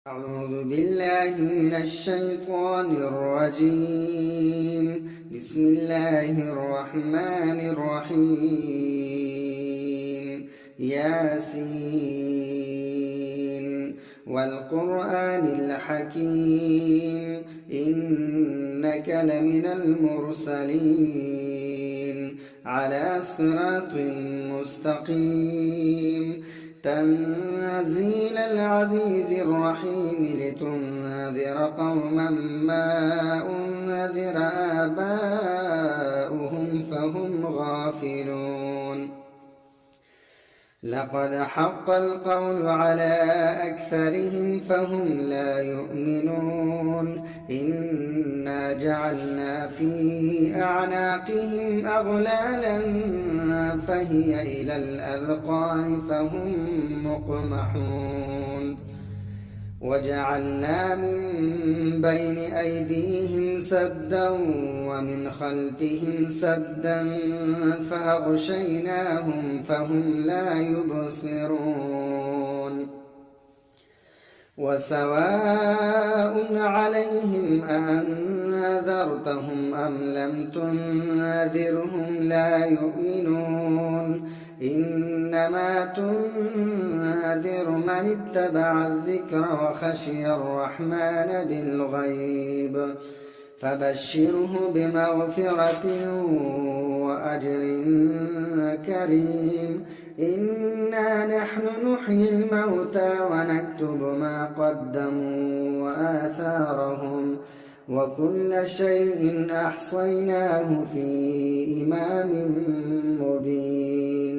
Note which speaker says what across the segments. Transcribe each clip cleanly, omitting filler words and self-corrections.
Speaker 1: أعوذ بالله من الشيطان الرجيم. بسم الله الرحمن الرحيم. ياسين والقرآن الحكيم إنك لمن المرسلين على صراط مستقيم تنزيل العزيز الرحيم لتنذر قوما ما أنذر آباؤهم فهم غافلون. لقد حق القول على أكثرهم فهم لا يؤمنون. إنا جعلنا في أعناقهم أغلالا فهي إلى الأذقان فهم مقمحون. وجعلنا من بين أيديهم سدا ومن خلفهم سدا فأغشيناهم فهم لا يبصرون. وسواء عليهم أنذرتهم أم لم تنذرهم لا يؤمنون. إنما تنذر من اتبع الذكر وخشي الرحمن بالغيب فبشره بمغفرة وأجر كريم. إنا نحن نحيي الموتى ونكتب ما قدموا وآثارهم وكل شيء أحصيناه في إمام مبين.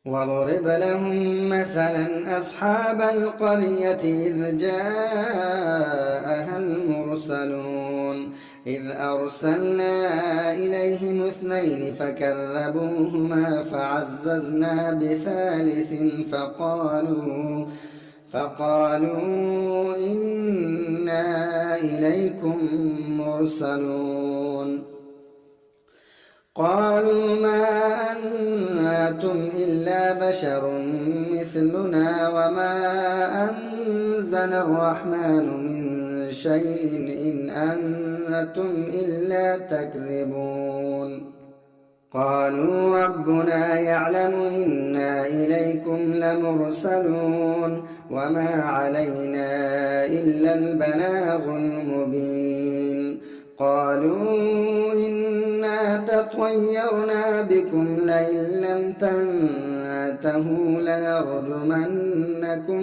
Speaker 1: واضرب لهم مثلا أصحاب القرية إذ جاءها المرسلون إذ أرسلنا إليهم اثنين فكذبوهما فعززنا بثالث فقالوا إنا إليكم مرسلون. قالوا ما أنتم إلا بشر مثلنا وما أنزل الرحمن من شيء إن أنتم إلا تكذبون. قالوا ربنا يعلم إنا إليكم لمرسلون وما علينا إلا البلاغ المبين. قالوا إنا تطيرنا بكم لئن لم تنتهوا لنرجمنكم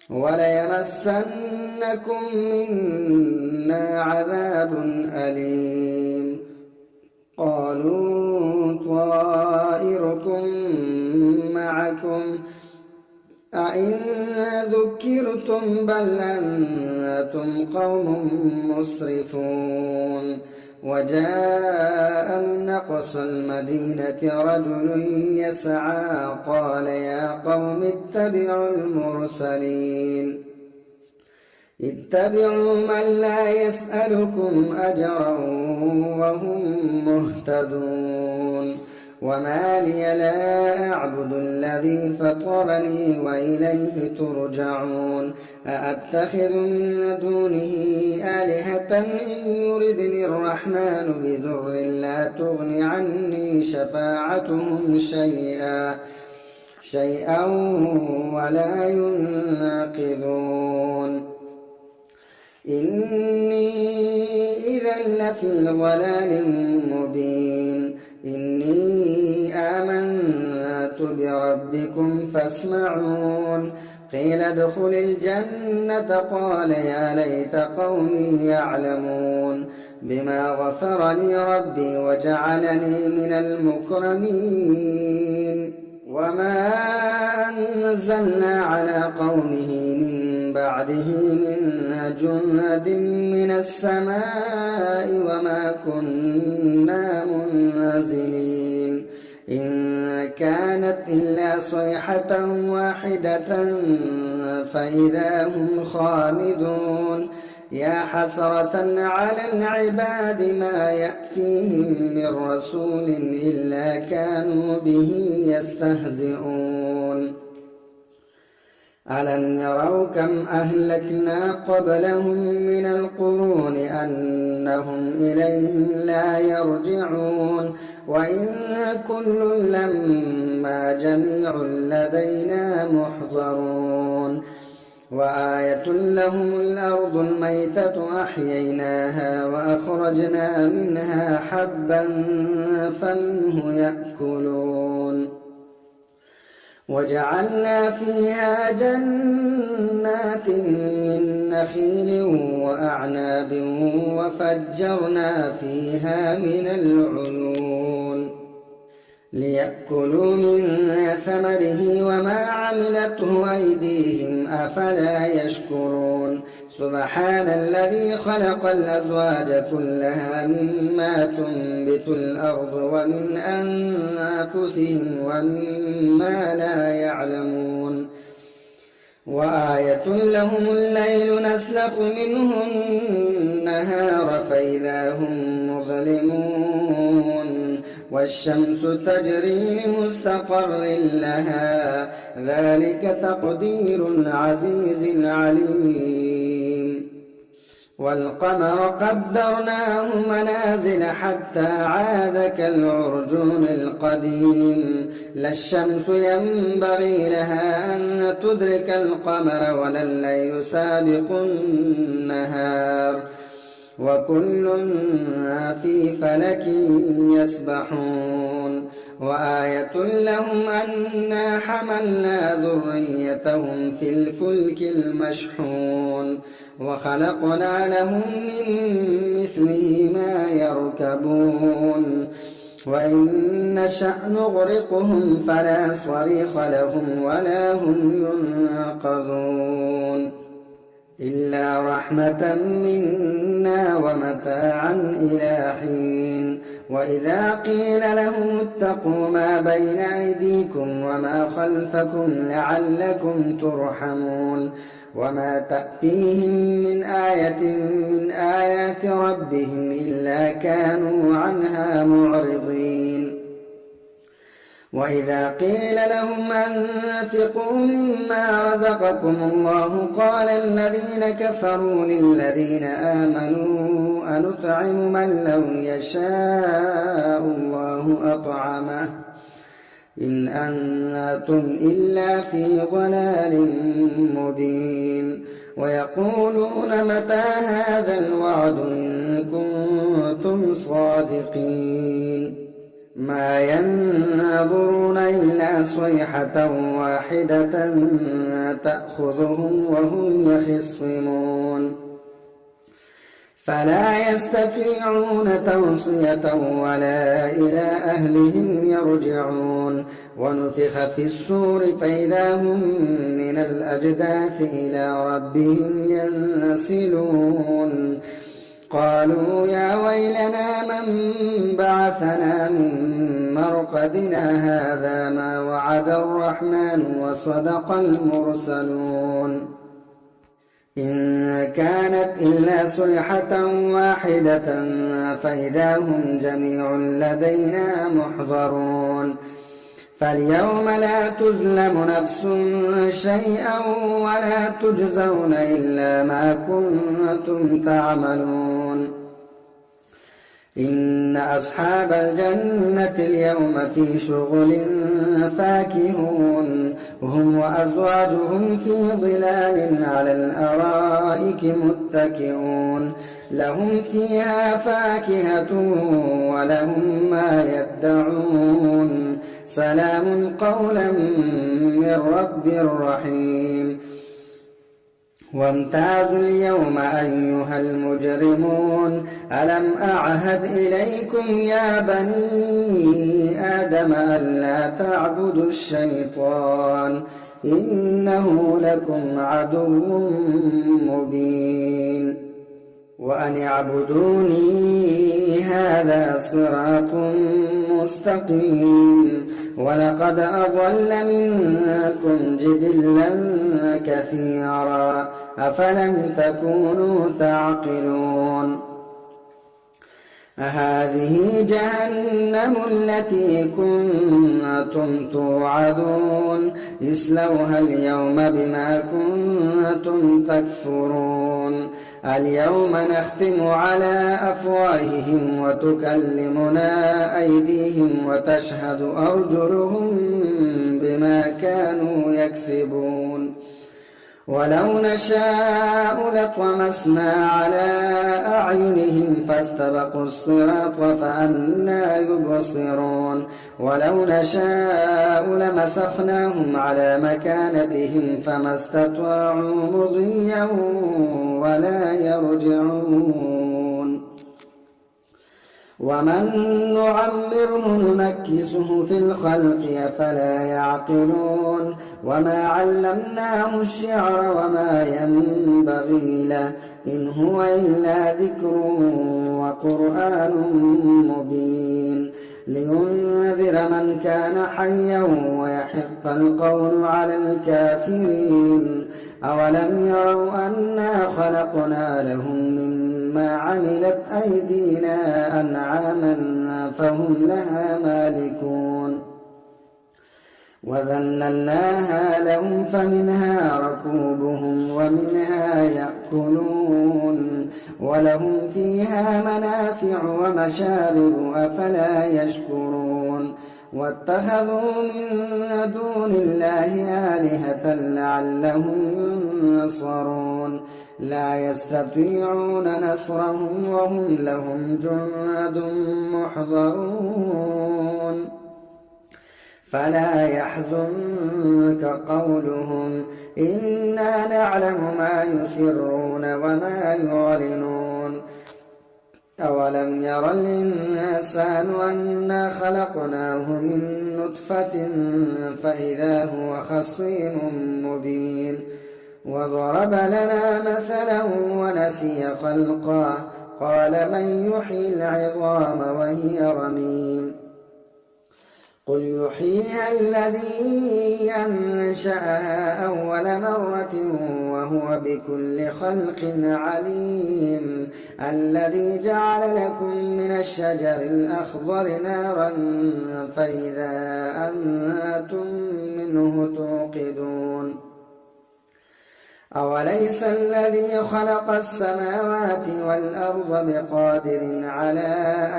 Speaker 1: وليمسنكم منا عذاب أليم. قالوا طائركم معكم أئن ذكرتم بل أنتم قوم مسرفون. وجاء من أقصى المدينة رجل يسعى قال يا قوم اتبعوا المرسلين اتبعوا من لا يسألكم أجرا وهم مهتدون. وما لي لا أعبد الذي فطرني وإليه ترجعون. أأتخذ من دونه آلهة إن يردني الرحمن بضر لا تغن عني شفاعتهم شيئا ولا ينقذون. إني إذا لفي ضلال مبين. إني آمنت بربكم فاسمعون. قيل ادخل الجنة قال يا ليت قومي يعلمون بما غفر لي ربي وجعلني من المكرمين. وما أنزلنا على قومه من بعده من جند من السماء وما كنا منزلين. إن كانت إلا صيحة واحدة فإذا هم خامدون. يا حسرة على العباد ما يأتيهم من رسول إلا كانوا به يستهزئون ألم يروا كم أهلكنا قبلهم من القرون أنهم إليهم لا يرجعون وإن كل لما جميع لدينا محضرون وآية لهم الأرض الميتة أحييناها وأخرجنا منها حبا فمنه يأكلون وجعلنا فيها جنات من نخيل وأعناب وفجرنا فيها من العيون ليأكلوا من ثمره وما عملته أيديهم أفلا يشكرون سبحان الذي خلق الأزواج كلها مما تنبت الأرض ومن أنفسهم ومما لا يعلمون وآية لهم الليل نسلخ منه النهار فإذا هم مظلمون والشمس تجري لمستقر لها ذلك تقدير العزيز العليم والقمر قدرناه منازل حتى عاد كالعرجون القديم لا الشمس ينبغي لها أن تدرك القمر ولا الليل سابق النهار وكل في فلك يسبحون وآية لهم أنا حملنا ذريتهم في الفلك المشحون وخلقنا لهم من مثله ما يركبون وإن نشأ نغرقهم فلا صريخ لهم ولا هم ينقذون إلا رحمة منا ومتاعا إلى حين وإذا قيل لهم اتقوا ما بين أيديكم وما خلفكم لعلكم ترحمون وما تأتيهم من آية من آيات ربهم إلا كانوا عنها معرضين وإذا قيل لهم أنفقوا مما رزقكم الله قال الذين كفروا للذين آمنوا أنطعم من لو يشاء الله أطعمه إن أنتم إلا في ضلال مبين ويقولون متى هذا الوعد إن كنتم صادقين ما ينظرون إلا صيحة واحدة تأخذهم وهم يخصمون فلا يستطيعون توصية ولا إلى أهلهم يرجعون ونفخ في الصور فإذا هم من الأجداث إلى ربهم ينسلون قالوا يا ويلنا من بعثنا من مرقدنا هذا ما وعد الرحمن وصدق المرسلون إن كانت إلا صيحة واحدة فإذا هم جميع لدينا محضرون فاليوم لا تظلم نفس شيئا ولا تجزون إلا ما كنتم تعملون إن أصحاب الجنة اليوم في شغل فاكهون هم وأزواجهم في ظلال على الأرائك متكئون لهم فيها فاكهة ولهم ما يدعون سلام قولا من رب رحيم وامتازوا اليوم أيها المجرمون ألم أعهد إليكم يا بني آدم ألا تعبدوا الشيطان إنه لكم عدو مبين وأن اعبدوني هذا صراط مستقيم ولقد أضل منكم جبلا كثيرا أفلم تكونوا تعقلون هذه جهنم التي كنتم توعدون اصلوها اليوم بما كنتم تكفرون اليوم نختم على أفواههم وتكلمنا أيديهم وتشهد أرجلهم بما كانوا يكسبون ولو نشاء لطمسنا على أعينهم فاستبقوا الصراط فأنى يبصرون ولو نشاء لمسخناهم على مكانتهم فما استطاعوا مضيا ولا يرجعون ومن نعمره ننكسه في الخلق أفلا يعقلون وما علمناه الشعر وما ينبغي له إن هو إلا ذكر وقرآن مبين لينذر من كان حيا ويحق القول على الكافرين أولم يروا أنا خلقنا لهم مما عملت أيدينا أنعاما فهم لها مالكون وذللناها لهم فمنها ركوبهم ومنها يأكلون ولهم فيها منافع ومشارب أفلا يشكرون واتخذوا من دون الله آلهة لعلهم ينصرون لا يستطيعون نصرهم وهم لهم جند محضرون فلا يحزنك قولهم إنا نعلم ما يسرون وما يعلنون أولم ير الإنسان أنا خلقناه من نطفة فإذا هو خصيم مبين وضرب لنا مثلا ونسي خلقه قال من يحيي العظام وهي رميم قل يحييها الذي أنشأها أول مرة وهو بكل خلق عليم الذي جعل لكم من الشجر الأخضر نارا فإذا أنتم منه توقدون أوليس الذي خلق السماوات والأرض بقادر على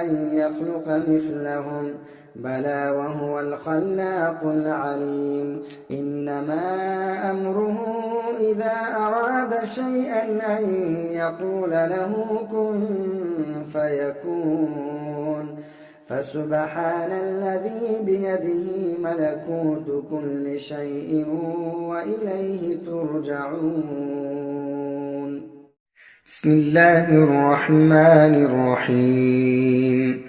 Speaker 1: أن يخلق مثلهم بلى وهو الخلاق العليم إنما أمره إذا أراد شيئا أن يقول له كن فيكون فسبحان الذي بيده ملكوت كل شيء وإليه ترجعون بسم الله الرحمن الرحيم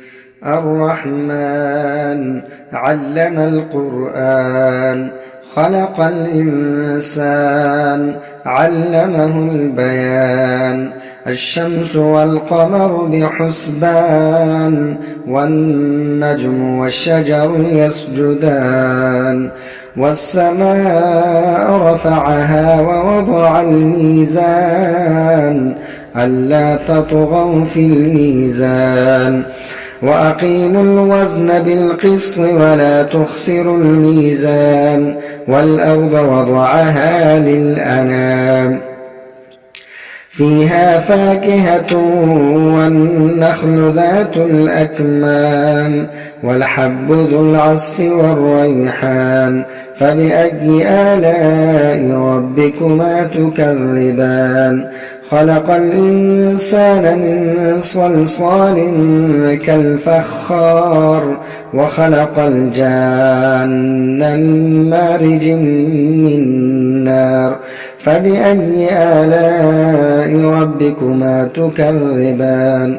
Speaker 1: الرحمن علم القرآن خلق الإنسان علمه البيان الشمس والقمر بحسبان والنجم والشجر يسجدان والسماء رفعها ووضع الميزان ألا تطغوا في الميزان وأقيموا الوزن بالقسط ولا تخسروا الميزان والأرض وضعها للأنام فيها فاكهة والنخل ذات الأكمام والحب ذو العصف والريحان فبأي آلاء ربكما تكذبان خلق الإنسان من صلصال كالفخار وخلق الجان من مارج من نار فبأي آلاء ربكما تكذبان